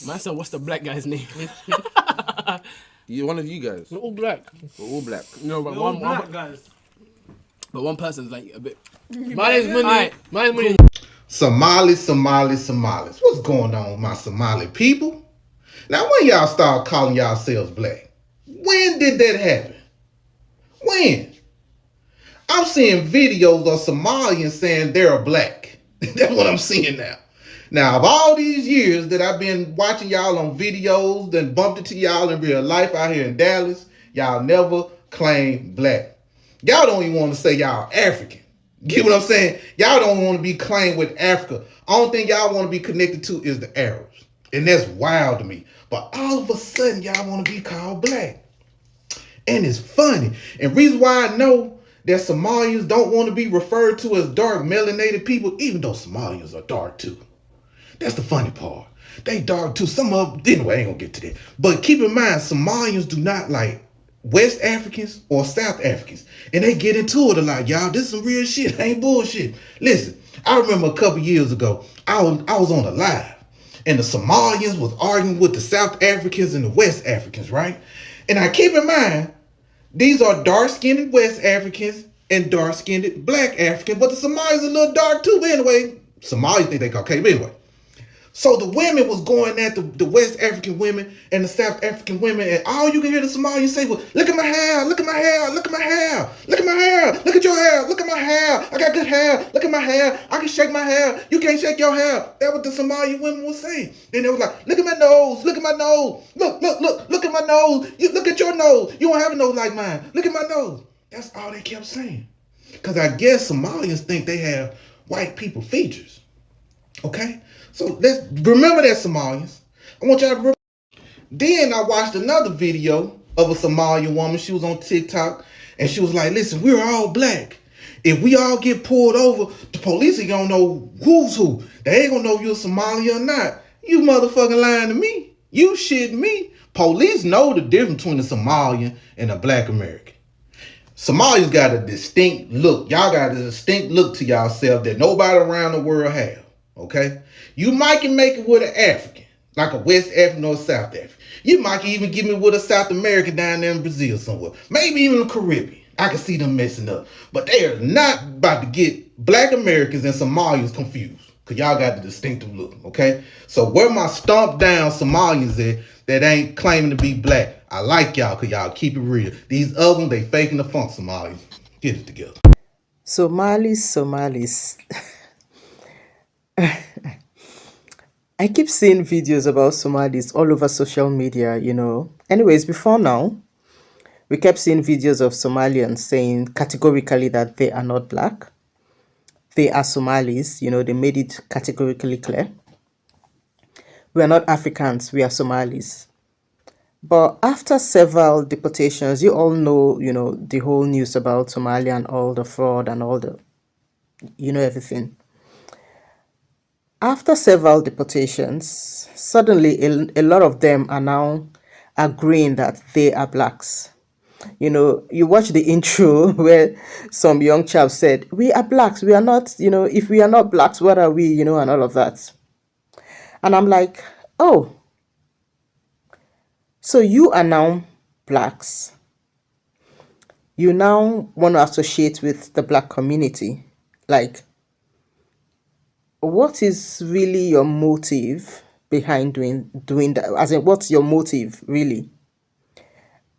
Man said, what's the black guy's name? You one of you guys. We're all black. We're all black. No, but We're all black guys. But one person's like a bit. My name's Money. My name's Money. Somalis. What's going on with my Somali people? Now, when y'all start calling yourselves black? When did that happen? When? I'm seeing videos of Somalians saying they're black. That's what I'm seeing now. Now, of all these years that I've been watching y'all on videos, then bumped into y'all in real life out here in Dallas, y'all never claim black. Y'all don't even want to say y'all African. Get what I'm saying? Y'all don't want to be claimed with Africa. Only thing y'all want to be connected to is the Arabs. And that's wild to me. But all of a sudden, y'all want to be called black. And it's funny. And reason why I know that Somalians don't want to be referred to as dark melanated people, even though Somalians are dark too. That's the funny part. They dark too. Some of them, anyway, I ain't gonna get to that. But keep in mind, Somalians do not like West Africans or South Africans. And they get into it a lot, y'all. This is some real shit. Ain't bullshit. Listen, I remember a couple years ago, I was on a live. And the Somalians was arguing with the South Africans and the West Africans, right? And I keep in mind, these are dark-skinned West Africans and dark-skinned Black Africans, but the Somalis are a little dark too. But anyway, Somalis think they Caucasian. But anyway, so the women was going at the West African women and the South African women, and all you can hear the Somalians say was, look at my hair, look at my hair, look at my hair, look at my hair, look at your hair, look at my hair, I got good hair, look at my hair, I can shake my hair, you can't shake your hair. That's what the Somali women was saying. And they was like, look at my nose, look at my nose, look at my nose, you look at your nose, you don't have a nose like mine, look at my nose. That's all they kept saying. Because I guess Somalians think they have white people features. Okay? So let's remember that, Somalians. I want y'all to remember. Then I watched another video of a Somalian woman. She was on TikTok and she was like, listen, we're all black. If we all get pulled over, the police ain't gonna know who's who. They ain't gonna know if you're Somali or not. You motherfucking lying to me. You shitting me. Police know the difference between a Somalian and a black American. Somalians got a distinct look. Y'all got a distinct look to yourself that nobody around the world have. Okay? You might can make it with an African, like a West African or a South African. You might even get me with a South American down there in Brazil somewhere. Maybe even the Caribbean. I can see them messing up. But they are not about to get Black Americans and Somalians confused. Because y'all got the distinctive look, okay? So where my stomped down Somalians at that ain't claiming to be black, I like y'all because y'all keep it real. These other ones, they faking the funk, Somalis. Get it together. Somalis. I keep seeing videos about Somalis all over social media, Anyways, before now, we kept seeing videos of Somalians saying categorically that they are not black. They are Somalis, they made it categorically clear. We are not Africans, we are Somalis. But after several deportations, you all know, the whole news about Somalia and all the fraud and all the, everything. After several deportations, suddenly a lot of them are now agreeing that they are blacks. You watch the intro where some young chap said, we are blacks, we are not, if we are not blacks, what are we, and all of that. And I'm like, oh, so you are now blacks. You now want to associate with the black community. Like, what is really your motive behind doing that? As in, what's your motive, really?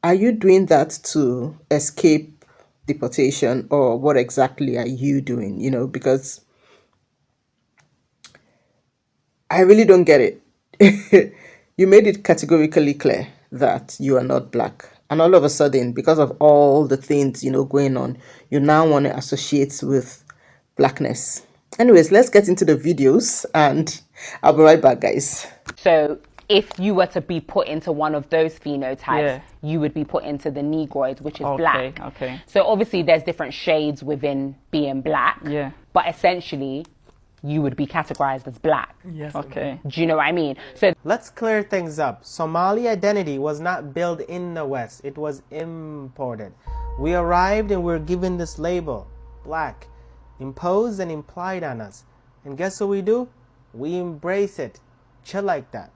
Are you doing that to escape deportation, or what exactly are you doing? Because I really don't get it. You made it categorically clear that you are not black. And all of a sudden, because of all the things, going on, you now want to associate with blackness. Anyways, let's get into the videos and I'll be right back, guys. So if you were to be put into one of those phenotypes, you would be put into the Negroid, which is black. Okay. So obviously there's different shades within being black. Yeah. But essentially, you would be categorized as black. Yes. Okay. Do you know what I mean? So let's clear things up. Somali identity was not built in the West. It was imported. We arrived and we're given this label, black, imposed and implied on us. And guess what we do? We embrace it. Chill like that.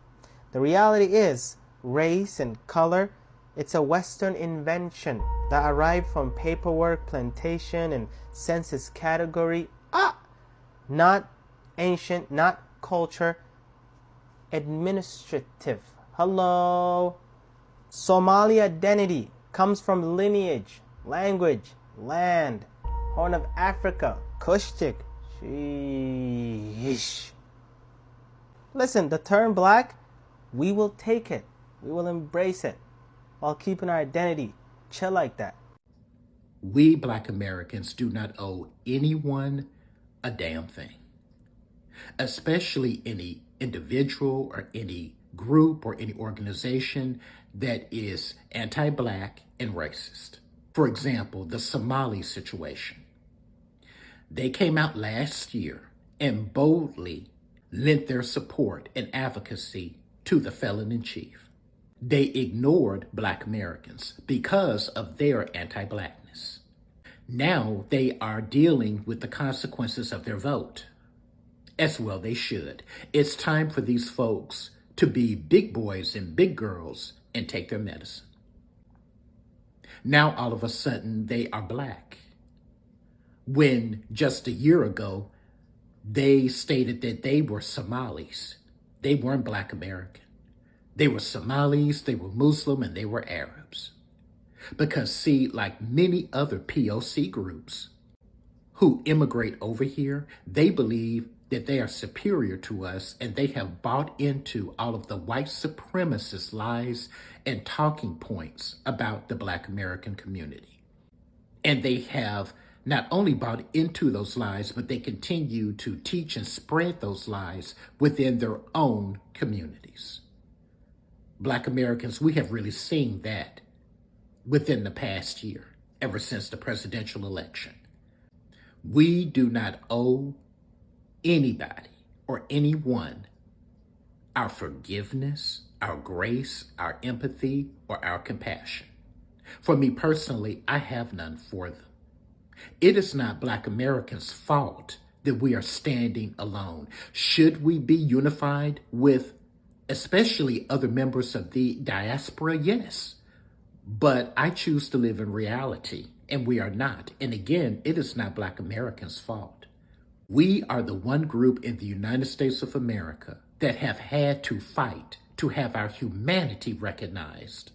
The reality is, race and color, it's a Western invention that arrived from paperwork, plantation, and census category. Not ancient, not culture, administrative. Hello. Somali identity comes from lineage, language, land, Horn of Africa, Kushtik. Sheesh. Listen, the term black, we will take it. We will embrace it while keeping our identity. Chill like that. We Black Americans do not owe anyone a damn thing, especially any individual or any group or any organization that is anti-Black and racist. For example, the Somali situation. They came out last year and boldly lent their support and advocacy to the felon-in-chief. They ignored Black Americans because of their anti-Blackness. Now they are dealing with the consequences of their vote. As well they should. It's time for these folks to be big boys and big girls and take their medicine. Now all of a sudden they are Black. When just a year ago, they stated that they were Somalis. They weren't Black American. They were Somalis, they were Muslim, and they were Arabs. Because see, like many other POC groups who immigrate over here, they believe that they are superior to us, and they have bought into all of the white supremacist lies and talking points about the Black American community. And they have not only bought into those lies, but they continue to teach and spread those lies within their own communities. Black Americans, we have really seen that within the past year, ever since the presidential election. We do not owe anybody or anyone our forgiveness, our grace, our empathy, or our compassion. For me personally, I have none for them. It is not Black Americans' fault that we are standing alone. Should we be unified with especially other members of the diaspora? Yes. But I choose to live in reality, and we are not. And again, it is not Black Americans' fault. We are the one group in the United States of America that have had to fight to have our humanity recognized,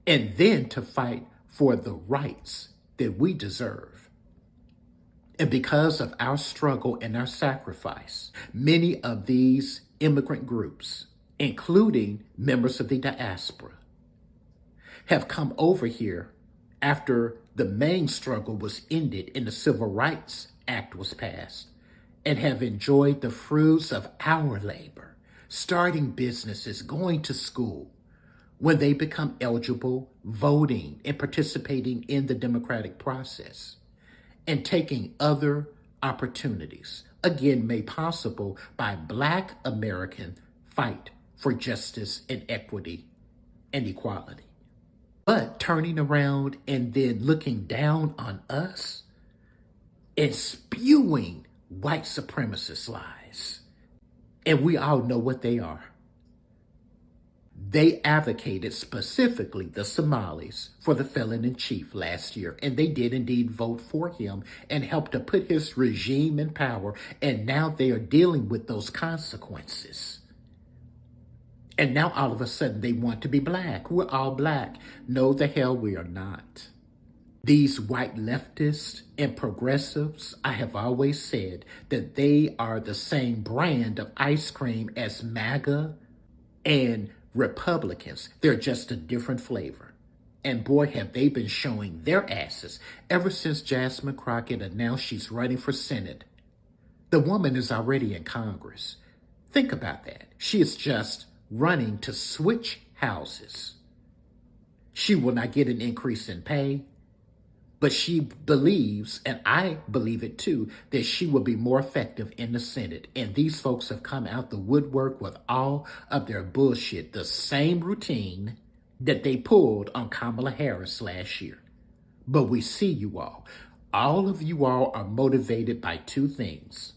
and then to fight for the rights that we deserve. And because of our struggle and our sacrifice, many of these immigrant groups, including members of the diaspora, have come over here after the main struggle was ended and the Civil Rights Act was passed, and have enjoyed the fruits of our labor, starting businesses, going to school, when they become eligible, voting and participating in the democratic process, and taking other opportunities, again made possible by Black American fight for justice and equity and equality. But turning around and then looking down on us and spewing white supremacist lies. And we all know what they are. They advocated specifically the Somalis for the felon-in-chief last year, and they did indeed vote for him and helped to put his regime in power, and now they are dealing with those consequences. And now all of a sudden they want to be Black. We're all Black. No, the hell we are not. These white leftists and progressives, I have always said that they are the same brand of ice cream as MAGA and Republicans. They're just a different flavor. And boy, have they been showing their asses ever since Jasmine Crockett announced she's running for Senate. The woman is already in Congress. Think about that. She is just running to switch houses. She will not get an increase in pay, but she believes, and I believe it too, that she will be more effective in the Senate. And these folks have come out the woodwork with all of their bullshit, the same routine that they pulled on Kamala Harris last year. But we see you all. All of you all are motivated by two things: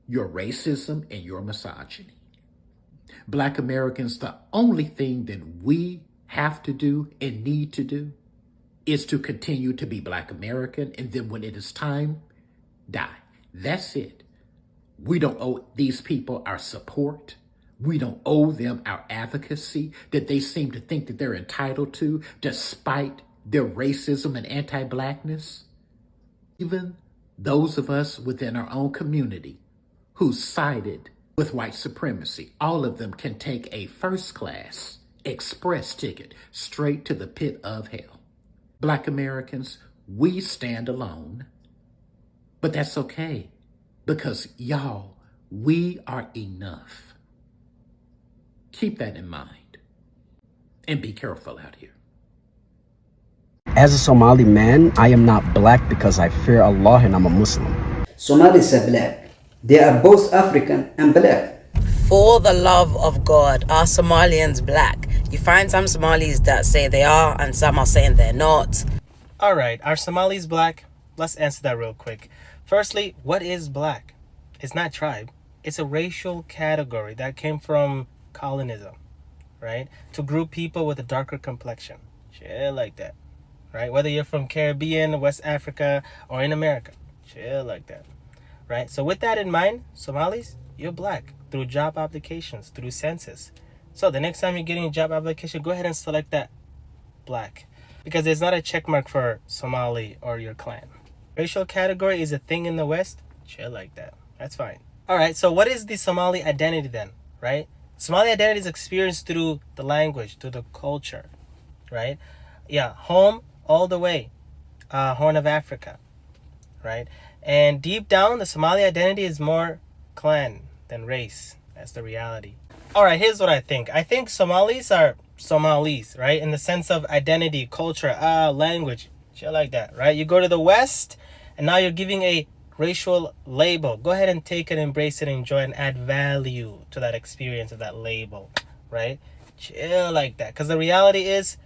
your racism and your misogyny. Black Americans, the only thing that we have to do and need to do is to continue to be Black American, and then when it is time, die. That's it. We don't owe these people our support. We don't owe them our advocacy that they seem to think that they're entitled to, despite their racism and anti-Blackness. Even those of us within our own community who sided with white supremacy, all of them can take a first-class express ticket straight to the pit of hell. Black Americans, we stand alone, but that's okay, because y'all, we are enough. Keep that in mind and be careful out here. As a Somali man, I am not black because I fear Allah and I'm a Muslim. Somalis are black. They are both African and black. For the love of God, are Somalians black? You find some Somalis that say they are and some are saying they're not. Alright, are Somalis black? Let's answer that real quick. Firstly, what is black? It's not tribe. It's a racial category that came from colonism, right? To group people with a darker complexion. Shit like that, right? Whether you're from Caribbean, West Africa, or in America. Shit like that, right? So with that in mind, Somalis, you're black through job applications, through census. So the next time you're getting a job application, go ahead and select that black, because there's not a check mark for Somali or your clan. Racial category is a thing in the West. Shit like that. That's fine. All right, so what is the Somali identity then, right? Somali identity is experienced through the language, through the culture, right? Yeah, home all the way, Horn of Africa, right? And deep down, the Somali identity is more clan than race. That's the reality. All right, here's what I think. I think Somalis are Somalis, right? In the sense of identity, culture, language, shit like that, right? You go to the West, and now you're giving a racial label. Go ahead and take it, embrace it, enjoy it, and add value to that experience of that label, right? Chill like that. Because the reality is,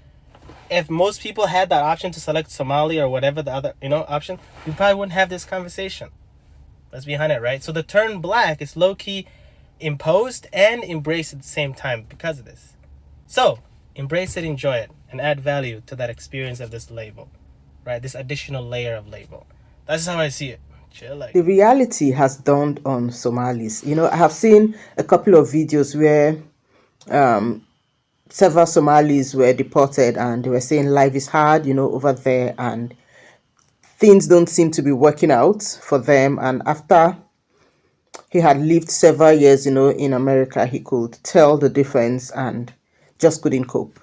if most people had that option to select Somali or whatever the other, option, we probably wouldn't have this conversation. Let's be honest, right? So the term black is low-key imposed and embraced at the same time because of this. So embrace it, enjoy it, and add value to that experience of this label, right? This additional layer of label. That's how I see it. Chill like. The reality has dawned on Somalis. I have seen a couple of videos where several Somalis were deported and they were saying life is hard, over there, and things don't seem to be working out for them. And after he had lived several years, in America, he could tell the difference and just couldn't cope.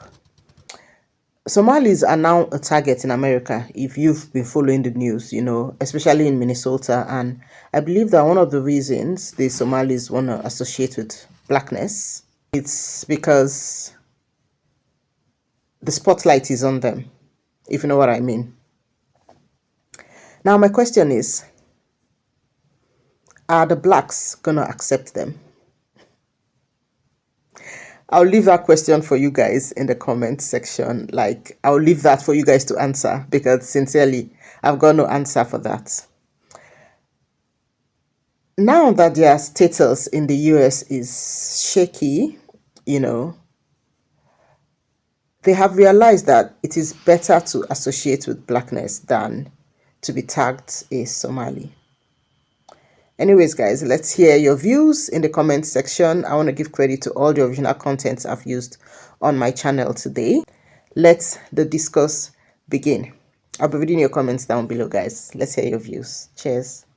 Somalis are now a target in America, if you've been following the news, especially in Minnesota. And I believe that one of the reasons the Somalis want to associate with blackness, it's because the spotlight is on them, if you know what I mean. Now, my question is, are the blacks going to accept them? I'll leave that question for you guys in the comment section. I'll leave that for you guys to answer, because sincerely, I've got no answer for that. Now that their status in the US is shaky, they have realized that it is better to associate with blackness than to be tagged a Somali. Anyways, guys, let's hear your views in the comment section. I want to give credit to all the original contents I've used on my channel today. Let the discourse begin. I'll be reading your comments down below, guys. Let's hear your views. Cheers.